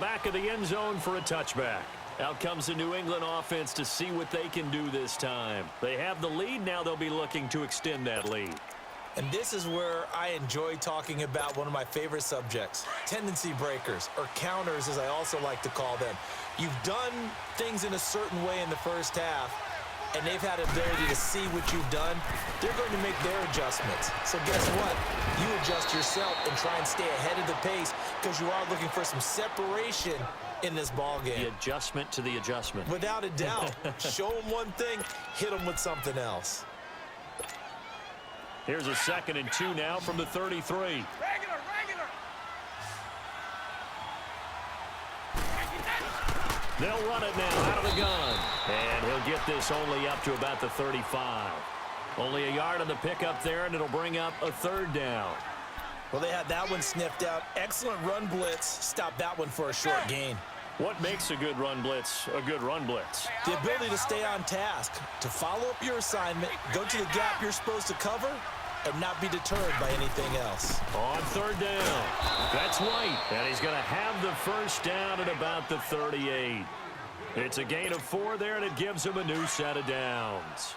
back of the end zone for a touchback. Out comes the New England offense to see what they can do this time. They have the lead. Now they'll be looking to extend that lead. And this is where I enjoy talking about one of my favorite subjects, tendency breakers, or counters as I also like to call them. You've done things in a certain way in the first half, and they've had the ability to see what you've done. They're going to make their adjustments. So guess what? You adjust yourself and try and stay ahead of the pace because you are looking for some separation in this ball game. The adjustment to the adjustment. Without a doubt. Show them one thing, hit them with something else. Here's a 2nd and 2 now from the 33. Regular. They'll run it now out of the gun. And he'll get this only up to about the 35. Only a yard on the pickup there, and it'll bring up a 3rd down. Well, they had that one sniffed out. Excellent run blitz. Stop that one for a short gain. What makes a good run blitz a good run blitz? The ability to stay on task, to follow up your assignment, go to the gap you're supposed to cover, and not be deterred by anything else. On 3rd down, that's White, and he's going to have the 1st down at about the 38. It's a gain of 4 there, and it gives him a new set of downs.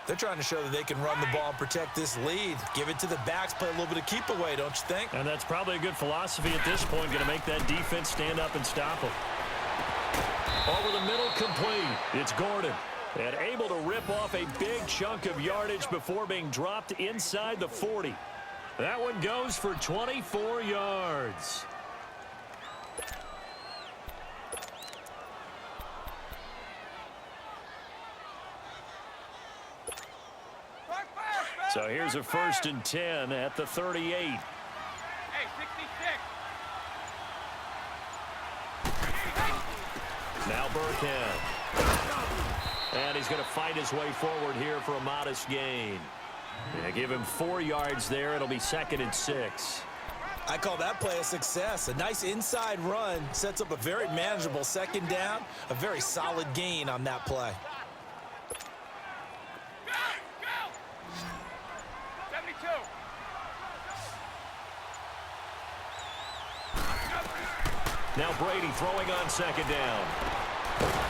They're trying to show that they can run the ball and protect this lead. Give it to the backs, play a little bit of keep away, don't you think? And that's probably a good philosophy at this point, going to make that defense stand up and stop them. Over the middle, complete. It's Gordon. And able to rip off a big chunk of yardage before being dropped inside the 40. That one goes for 24 yards. So here's a 1st and 10 at the 38. Hey, 66. Now Burkhead. And he's going to fight his way forward here for a modest gain. And give him 4 yards there. It'll be 2nd and 6. I call that play a success. A nice inside run sets up a very manageable 2nd down. A very solid gain on that play. Now Brady throwing on 2nd down.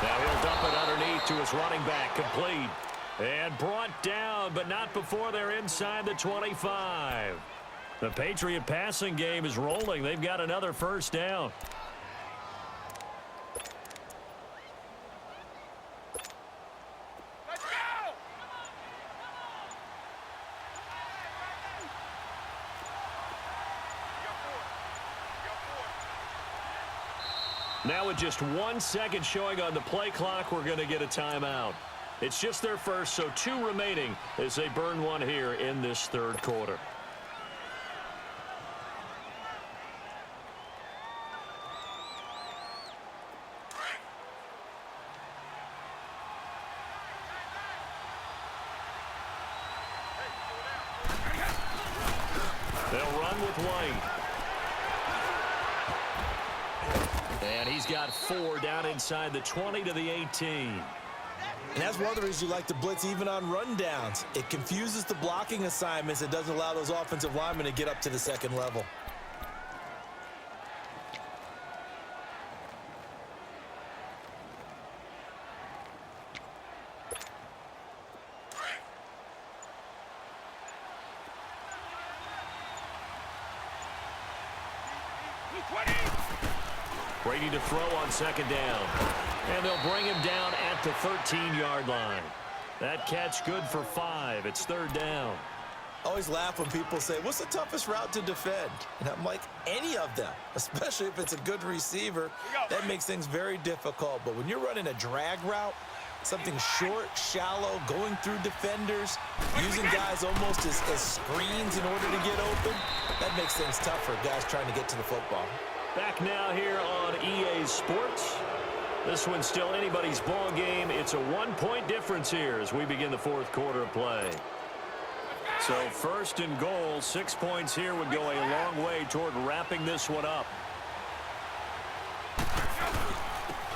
Now he'll dump it underneath to his running back. Complete. And brought down, but not before they're inside the 25. The Patriot passing game is rolling. They've got another 1st down. Let's go! Now with just 1 second showing on the play clock, we're going to get a timeout. It's just their first, so 2 remaining as they burn one here in this 3rd quarter. They'll run with White. And he's got 4 down inside the 20 to the 18. And that's one of the reasons you like to blitz even on rundowns. It confuses the blocking assignments. It doesn't allow those offensive linemen to get up to the 2nd level. Brady to throw on 2nd down. And they'll bring him down at the 13-yard line. That catch good for 5. It's 3rd down. I always laugh when people say, what's the toughest route to defend? And I'm like, any of them, especially if it's a good receiver. That makes things very difficult. But when you're running a drag route, something short, shallow, going through defenders, using guys almost as screens in order to get open, that makes things tough for guys trying to get to the football. Back now here on EA Sports. This one's still anybody's ball game. It's a 1-point difference here as we begin the 4th quarter of play. So 1st and goal, 6 points here would go a long way toward wrapping this one up.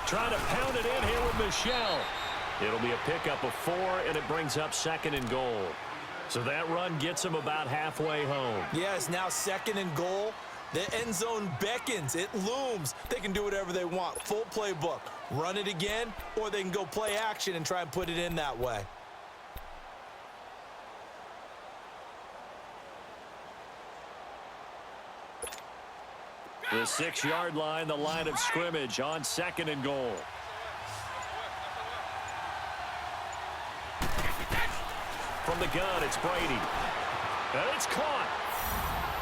Trying to pound it in here with Michelle. It'll be a pickup of 4, and it brings up 2nd and goal. So that run gets him about halfway home. Yeah, it's now 2nd and goal. The end zone beckons. It looms. They can do whatever they want. Full playbook. Run it again, or they can go play action and try and put it in that way. The 6-yard line, the line of scrimmage on 2nd and goal. From the gun, it's Brady. And it's caught.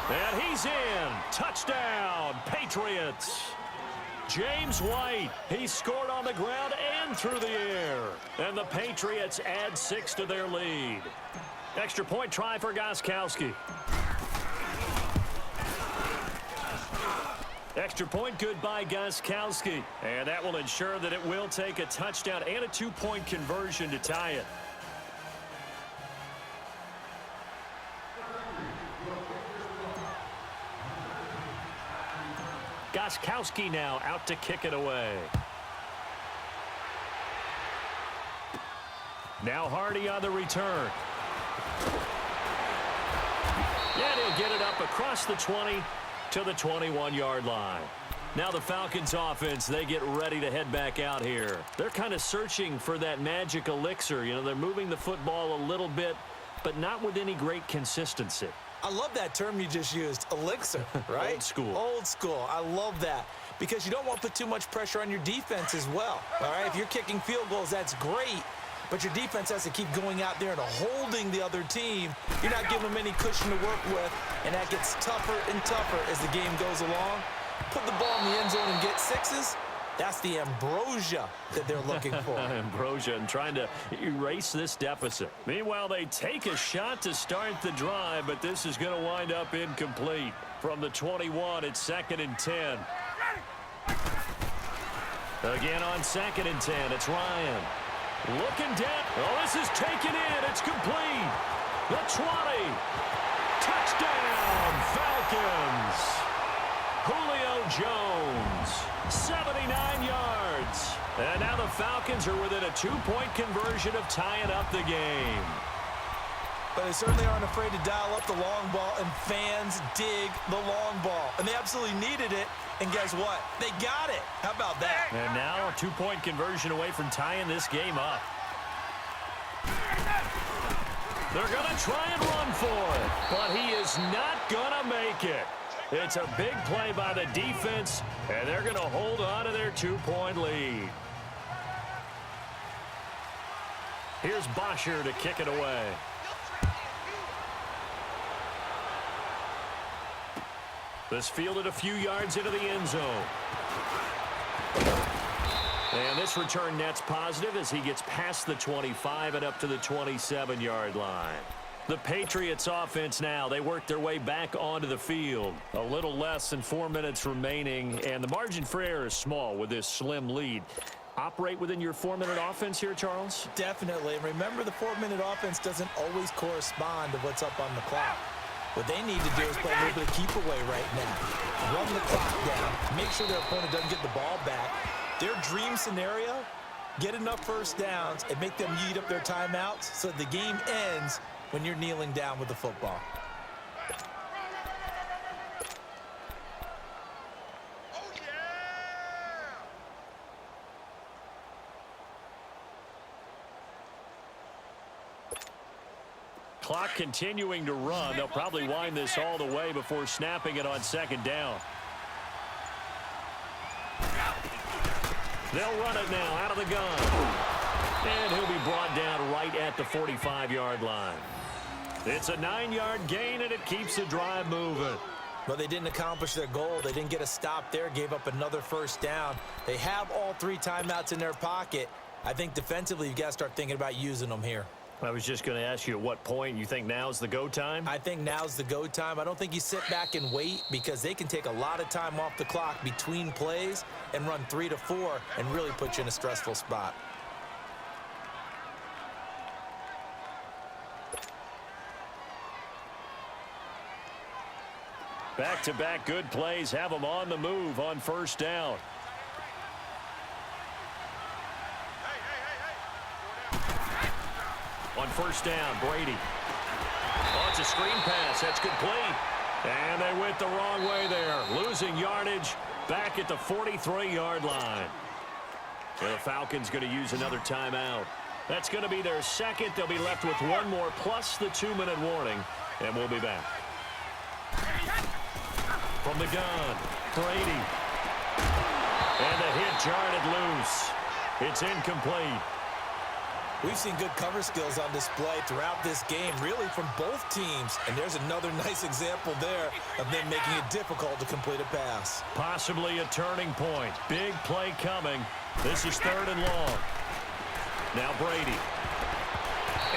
And he's in. Touchdown, Patriots. James White, he scored on the ground and through the air. And the Patriots add 6 to their lead. Extra point try for Gostkowski. Extra point good by Gostkowski. And that will ensure that it will take a touchdown and a 2-point conversion to tie it. Gostkowski now out to kick it away. Now Hardy on the return. And he'll get it up across the 20 to the 21-yard line. Now the Falcons offense, they get ready to head back out here. They're kind of searching for that magic elixir. You know, they're moving the football a little bit, but not with any great consistency. I love that term you just used, elixir, right? Old school. Old school. I love that because you don't want to put too much pressure on your defense as well, all right? If you're kicking field goals, that's great, but your defense has to keep going out there and holding the other team. You're not giving them any cushion to work with, and that gets tougher and tougher as the game goes along. Put the ball in the end zone and get 6s. That's the ambrosia that they're looking for. Ambrosia and trying to erase this deficit. Meanwhile, they take a shot to start the drive, but this is going to wind up incomplete. From the 21, it's 2nd and 10. Again on 2nd and 10, it's Ryan. Looking down. Oh, this is taken in. It's complete. The 20. Touchdown, Falcons. Julio Jones, 79 yards. And now the Falcons are within a 2-point conversion of tying up the game. But they certainly aren't afraid to dial up the long ball, and fans dig the long ball. And they absolutely needed it, and guess what? They got it. How about that? And now a 2-point conversion away from tying this game up. They're going to try and run for it, but he is not going to make it. It's a big play by the defense, and they're going to hold on to their 2-point lead. Here's Bosher to kick it away. This fielded a few yards into the end zone. And this return net's positive as he gets past the 25 and up to the 27-yard line. The Patriots offense now, they work their way back onto the field. A little less than 4 minutes remaining, and the margin for error is small with this slim lead. Operate within your 4-minute offense here, Charles? Definitely. And remember, the 4-minute offense doesn't always correspond to what's up on the clock. What they need to do is play a little bit of keep away right now. Run the clock down. Make sure their opponent doesn't get the ball back. Their dream scenario, get enough first downs and make them eat up their timeouts so the game ends when you're kneeling down with the football. Clock continuing to run. They'll probably wind this all the way before snapping it on 2nd down. They'll run it now out of the gun. And he'll be brought down right at the 45-yard line. It's a 9-yard gain, and it keeps the drive moving. But they didn't accomplish their goal. They didn't get a stop there, gave up another first down. They have all 3 timeouts in their pocket. I think defensively, you've got to start thinking about using them here. I was just going to ask you at what point you think now's the go time? I think now's the go time. I don't think you sit back and wait because they can take a lot of time off the clock between plays and run 3 to 4 and really put you in a stressful spot. Back-to-back good plays have them on the move on first down. On first down, Brady. Oh, it's a screen pass. That's complete. And they went the wrong way there, losing yardage back at the 43-yard line. Well, the Falcons going to use another timeout. That's going to be their second. They'll be left with one more plus the 2-minute warning, and we'll be back. From the gun, Brady. And the hit jarred it loose. It's incomplete. We've seen good cover skills on display throughout this game, really from both teams. And there's another nice example there of them making it difficult to complete a pass. Possibly a turning point. Big play coming. This is 3rd and long. Now Brady.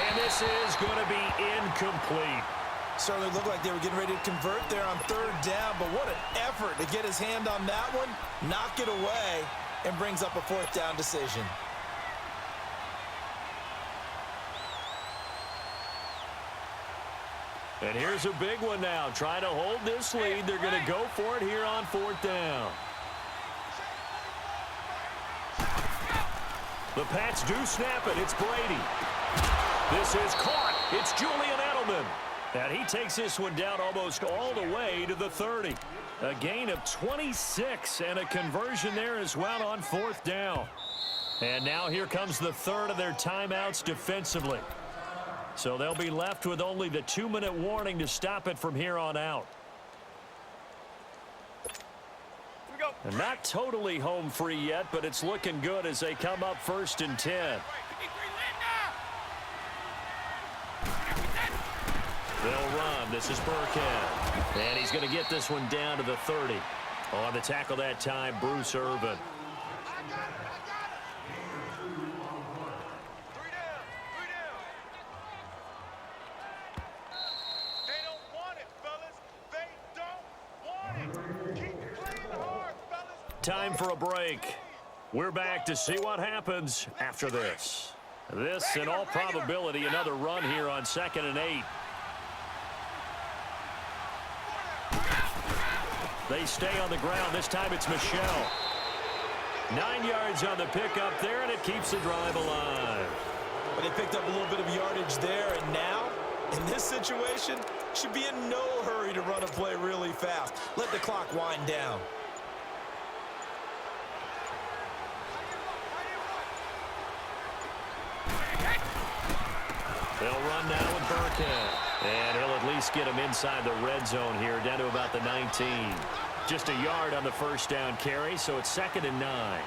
And this is going to be incomplete. Certainly looked like they were getting ready to convert there on 3rd down, but what an effort to get his hand on that one, knock it away, and brings up a 4th down decision. And here's a big one now. Trying to hold this lead. They're going to go for it here on 4th down. The Pats do snap it. It's Brady. This is caught. It's Julian Edelman. And he takes this one down almost all the way to the 30. A gain of 26 and a conversion there as well on 4th down. And now here comes the 3rd of their timeouts defensively. So they'll be left with only the 2-minute warning to stop it from here on out. And not totally home free yet, but it's looking good as they come up 1st and 10. They'll run. This is Burkhead. And he's going to get this one down to the 30. On the tackle that time, Bruce Irvin. Time for a break. We're back to see what happens after this. This, in all probability, another run here on 2nd and 8. They stay on the ground. This time it's Michel. 9 yards on the pickup there, and it keeps the drive alive. But they picked up a little bit of yardage there, and now, in this situation, should be in no hurry to run a play really fast. Let the clock wind down. They'll run now with Burkhead. And he'll at least get him inside the red zone here, down to about the 19. Just a yard on the 1st down carry, so it's 2nd and 9.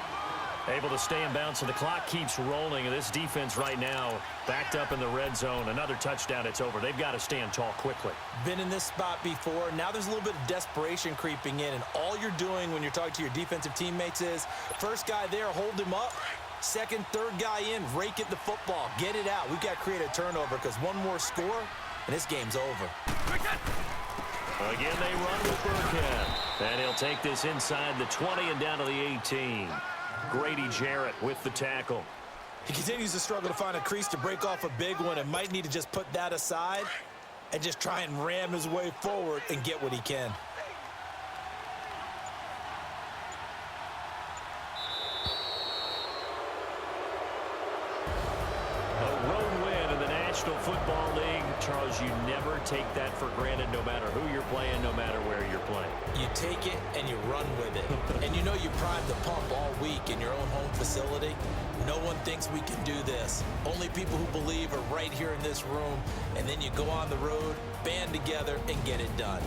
Able to stay in bounds, so the clock keeps rolling. And this defense right now backed up in the red zone. Another touchdown, it's over. They've got to stand tall quickly. Been in this spot before. Now there's a little bit of desperation creeping in. And all you're doing when you're talking to your defensive teammates is, first guy there, hold him up. Second, third guy in, rake at the football. Get it out. We've got to create a turnover because one more score, and this game's over. Again, they run with Burkhead. And he'll take this inside the 20 and down to the 18. Grady Jarrett with the tackle. He continues to struggle to find a crease to break off a big one and might need to just put that aside and just try and ram his way forward and get what he can. A road win in the National Football League. Charles, you never take that for granted no matter who you're playing, no matter where you're playing. You take it and you run with it. And you know you primed the pump all week in your own home facility. No one thinks we can do this. Only people who believe are right here in this room. And then you go on the road, band together, and get it done.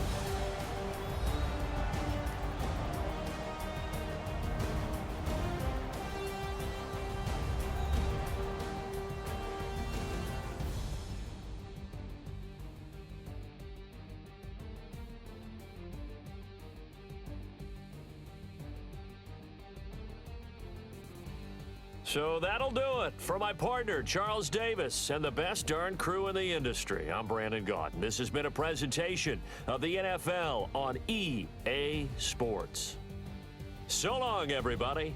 So that'll do it for my partner, Charles Davis, and the best darn crew in the industry. I'm Brandon Gaudin. This has been a presentation of the NFL on EA Sports. So long, everybody.